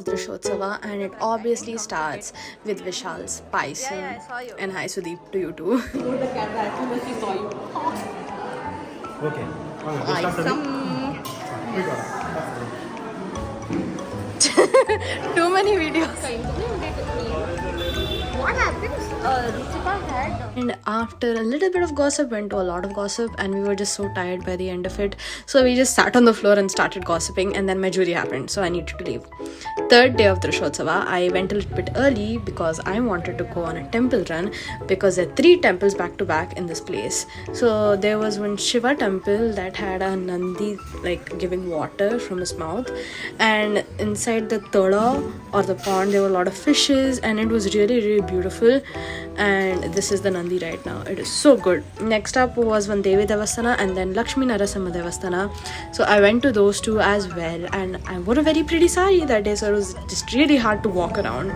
of Drishotsava, and it obviously starts with Vishal's Paisan. Yeah, I saw you. And hi Sudeep, to you too. Okay. Too many videos. What happens? Ruchika had. And after a little bit of gossip, went to a lot of gossip, and we were just so tired by the end of it. So we just sat on the floor and started gossiping, and then my jury happened, so I needed to leave. Third day of Drishotsava, I went a little bit early because I wanted to go on a temple run because there are 3 temples back to back in this place. So there was one Shiva temple that had a Nandi like giving water from his mouth, and inside the tada or the pond there were a lot of fishes, and it was really beautiful. And this is the Nandi right now. It is so good. Next up was one Devi Devasthana and then Lakshmi Narasimha Devasthana. So I went to those 2 as well, and I wore a very pretty sari that day, so it was just really hard to walk around.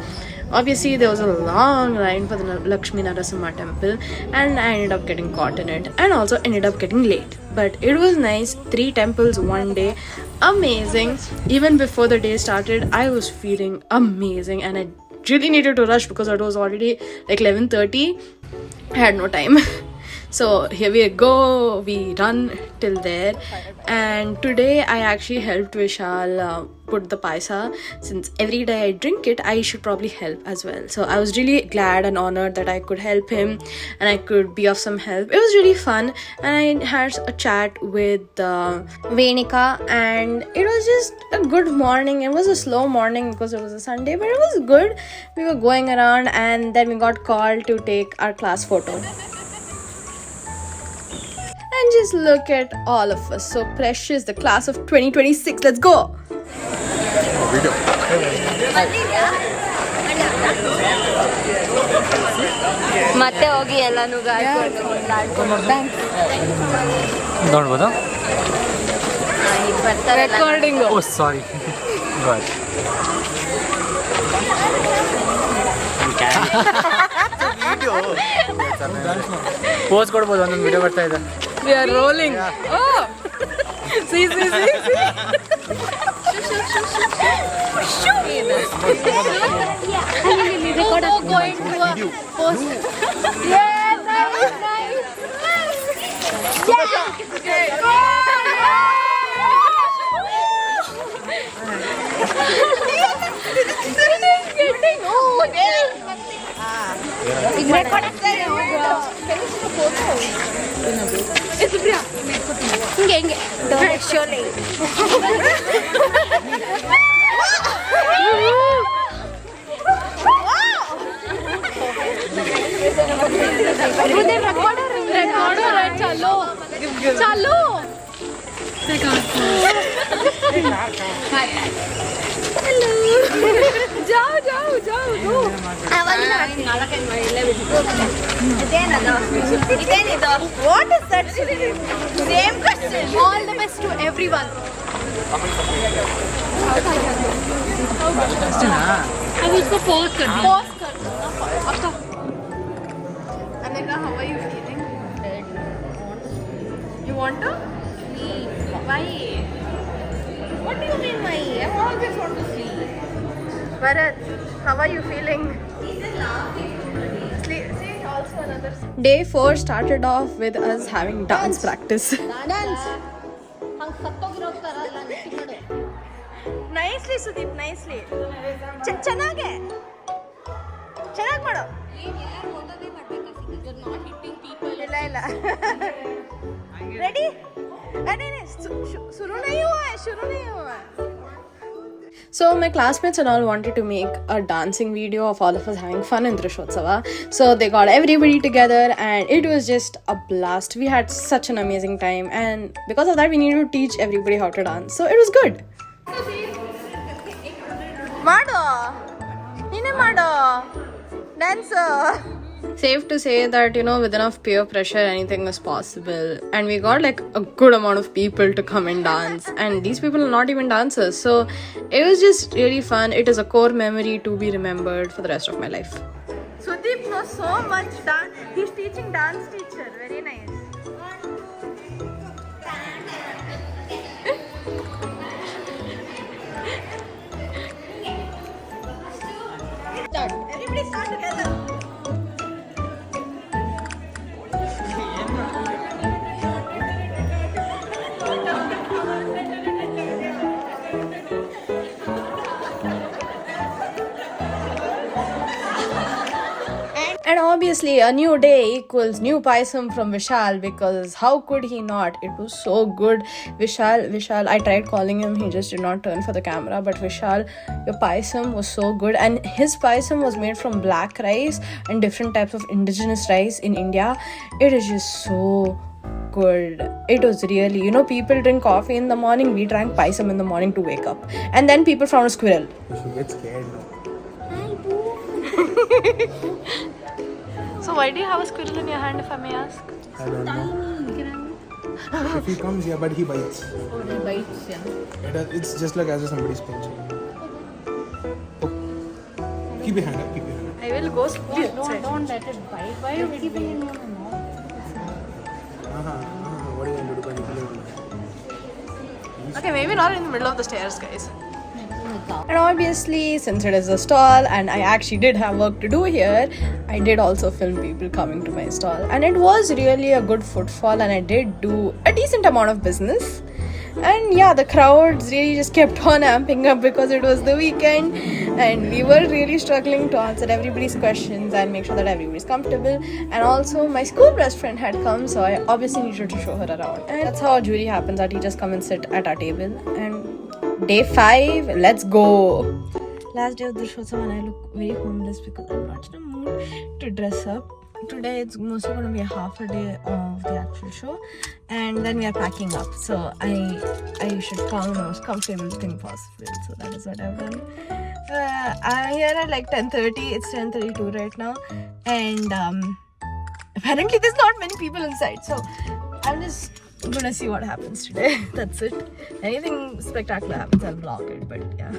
Obviously there was a long line for the Lakshmi Narasimha temple, and I ended up getting caught in it and also ended up getting late. But it was nice. 3 temples one day. Amazing. Even before the day started, I was feeling amazing, and I really needed to rush because it was already like 11:30. I had no time. So here we go, we run till there, and today I actually helped Vishal put the paisa. Since every day I drink it, I should probably help as well. So I was really glad and honored that I could help him and I could be of some help. It was really fun, and I had a chat with Venika, and it was just a good morning. It was a slow morning because it was a Sunday, but it was good. We were going around, and then we got called to take our class photo. And just look at all of us, so precious, the class of 2026. Let's go. ಮತ್ತೆ ಹೋಗಿ ಎಲ್ಲಾನು ನೋಡ್ಬೋದಾ? Recording. ಓ ಸಾರಿ. God. Pose ಕೊಡ್ಬೋದು, ಒಂದೊಂದು video ಬರ್ತಾ ಇದೆ. We are rolling. Oh, see. Going to a post. Yeah, nice. Yeah. Go. ಹಿಂಗೆ don't show ಲೇ चलो जाओ What is that? Same question. All the best to everyone. अब उसको pause कर दो. Anika, how are you feeling? You want to? Why? What do you mean why? I always want to sleep. Bharat, how are you feeling? Day 4 started off with us having dance practice. Nicely, Sudeep, nicely. ಚೆನ್ನಾಗಿ ಮಾಡು. ಇಲ್ಲ ready? शुरू नहीं हुआ. So my classmates and all wanted to make a dancing video of all of us having fun in Drishotsava. So they got everybody together, and it was just a blast. We had such an amazing time, and because of that we needed to teach everybody how to dance. So it was good. Maado dance. Safe to say that, with enough peer pressure, anything is possible. And we got like a good amount of people to come and dance. And these people are not even dancers. So it was just really fun. It is a core memory to be remembered for the rest of my life. Sudeep knows so much dance. He's teaching dance teacher. Very nice. And obviously, a new day equals new paisam from Vishal, because how could he not? It was so good. Vishal, I tried calling him, he just did not turn for the camera. But Vishal, your paisam was so good. And his paisam was made from black rice and different types of indigenous rice in India. It is just so good. It was really, people drink coffee in the morning, we drank paisam in the morning to wake up. And then people found a squirrel. You should get scared now. So why do you have a squirrel in your hand, if I may ask? I don't know. If he comes, yeah, but he bites. Oh, he bites, yeah. It's just like as if somebody's pinching. Oh. Keep your hand up, keep your hand up. I will go please. Don't let it bite. Why are you keeping it? What are you going to do? Okay, maybe not in the middle of the stairs, guys. And obviously, since it is a stall and I actually did have work to do here, I did also film people coming to my stall. And it was really a good footfall, and I did do a decent amount of business. And yeah, the crowds really just kept on amping up because it was the weekend and we were really struggling to answer everybody's questions and make sure that everybody's comfortable. And also, my school best friend had come, so I obviously needed to show her around. And that's how jury happens, that you just come and sit at our table. And day 5, let's go. Last day of the show, and I look very homeless because I'm not in a mood to dress up. Today it's mostly going to be a half a day of the actual show, and then we are packing up. So I should come the most comfortable thing possible. So that is what I've done. I'm here at like 10:30. It's 10:32 right now, and apparently there's not many people inside. So I'm just gonna see what happens today. That's it. Anything spectacular happens, I'll vlog it. But yeah.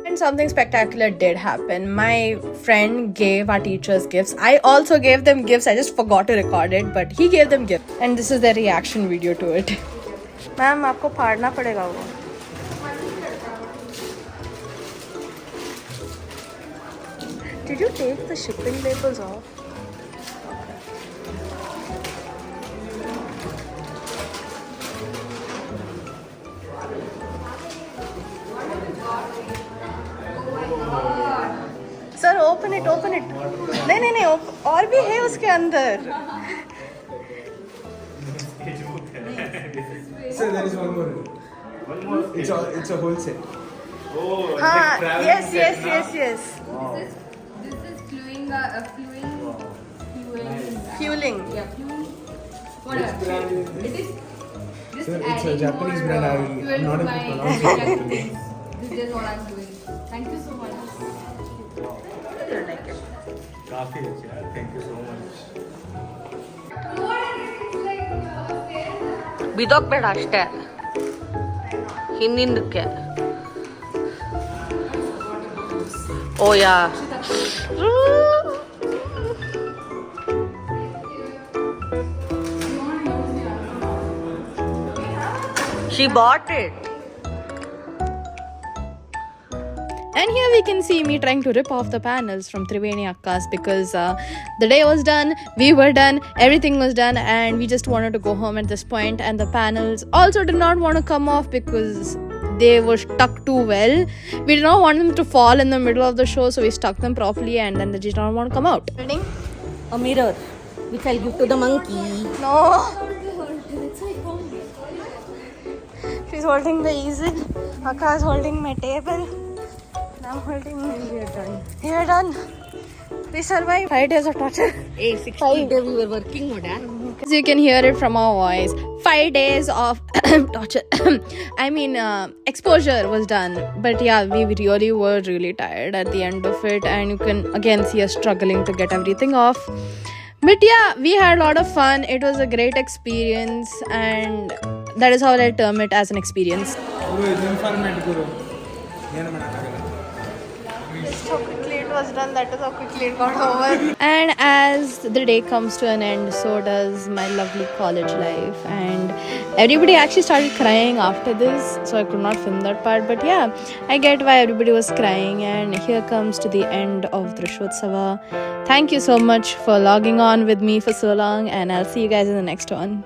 And something spectacular did happen. My friend gave our teachers gifts. I also gave them gifts. I just forgot to record it, but he gave them gifts. And this is the reaction video to it. Ma'am, आपको फाड़ना पड़ेगा वो. Did you take the shipping labels off? Sir open it नहीं और भी है उसके अंदर. Sir, there is one more. It's a whole set. हाँ, yes. This is fueling. Fueling. Yeah, fueling. What else? It is. This Sir, it's a adding Japanese more, brand. fuel I'm not to able to my pronounce it. activities. This is what I'm doing. Thank you so much. काफी अच्छा यार, thank you so much. ಬಿದೋಗ್ಬೇಡ ಅಷ್ಟೇ ಹಿಂದಿಂದಕ್ಕೆ ಓ ಯಾ she bought it. And here we can see me trying to rip off the panels from Triveni Akkas because the day was done, we were done, everything was done, and we just wanted to go home at this point. And the panels also did not want to come off because they were stuck too well. We did not want them to fall in the middle of the show, so we stuck them properly, and then they did not want to come out. A mirror which I'll give to the monkey. No. She's holding the easel. Akka is holding my table. I'm holding my. We are done. We survived 5 days of torture. Hey, 16 days we were working on that. As you can hear it from our voice, 5 days of torture. I mean, exposure was done. But yeah, we really were really tired at the end of it. And you can again see us struggling to get everything off. But yeah, we had a lot of fun. It was a great experience. And that is how I term it, as an experience. Guru, it's informative, Guru. ಏನು ಮಾಡಕ್ಕಾಗಲ್ಲ. Just how quickly it was done, that is how quickly it got over. And as the day comes to an end, so does my lovely college life. And everybody actually started crying after this, so I could not film that part. But yeah, I get why everybody was crying. And here comes to the end of Drishotsava. Thank you so much for logging on with me for so long, and I'll see you guys in the next one.